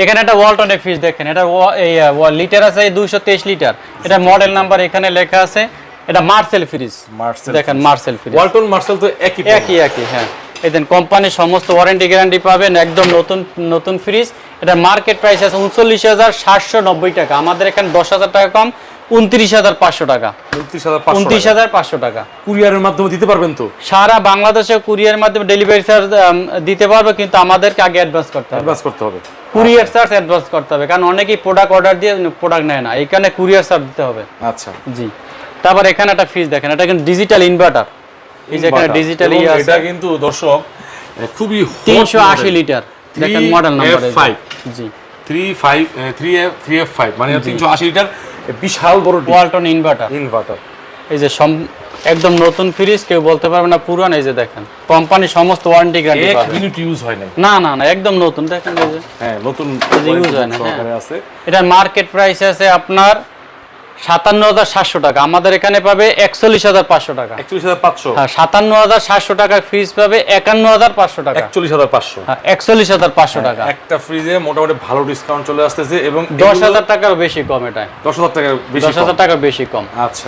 এখানে একটা ওয়ালটনের ফ্রিজ দেখেন, এটা লিটার আছে 223 লিটার। এটা মডেল নাম্বার এখানে লেখা আছে। এটা মার্সেল ফ্রিজ, দেখেন মার্সেল ফ্রিজ। ওয়ালটন মার্সেল তো একই হ্যাঁ। এই দেন কোম্পানির সমস্ত ওয়ারেন্টি গ্যারান্টি পাবেন, একদম নতুন ফ্রিজ। এটা মার্কেট প্রাইস আছে 39,790 টাকা, আমাদের এখানে 10,000 টাকা কম, 29,500 টাকা। 29,500 টাকা কুরিয়ারের মাধ্যমে দিতে পারবেন তো? সারা বাংলাদেশে কুরিয়ারের মাধ্যমে ডেলিভারি চার্জ দিতে পারবে, কিন্তু আমাদেরকে আগে অ্যাডভান্স করতে হবে। কুরিয়ার চার্জ অ্যাডভান্স করতে হবে, কারণ অনেকেই প্রোডাক্ট অর্ডার দিয়ে প্রোডাক্ট নেয় না, এখানে কুরিয়ার চার্জ দিতে হবে। আচ্ছা জি। তারপর এখানে একটা ফ্রিজ দেখেন, এটা কিন্তু ডিজিটাল ইনভার্টার। এই যে এখানে ডিজিটাল আছে, এটা কিন্তু দর্শক খুবই 380 লিটার, দেখেন মডেল নাম্বার। জি 3F5 মানে 380 লিটার বিশাল বড় ওয়ালটন ইনভার্টার। এই যে একদম নতুন ফ্রিজ, কেউ বলতে পারবে না পুরান। এই যে দেখেন কোম্পানি সমস্ত ওয়ারেন্টি গ্যারান্টি পাবে। 1 মিনিট ইউজ হয় না। না একদম নতুন, দেখেন এই যে হ্যাঁ নতুন ইউজ হয় না। সহকারে আছে। এটার মার্কেট প্রাইস আছে আপনার 57,700 টাকা, আমাদের এখানে পাবে 41,500 টাকা। 41,500? হ্যাঁ, 57,700 টাকা ফ্রিজ পাবে 51,500 টাকা। 41,500? হ্যাঁ, 41,500 টাকা। একটা ফ্রিজে মোটামুটি ভালো ডিসকাউন্ট চলে আসতেছে এবং 10,000 টাকার বেশি কম। এটা 10,000 টাকার বেশি, 10,000 টাকার বেশি কম। আচ্ছা।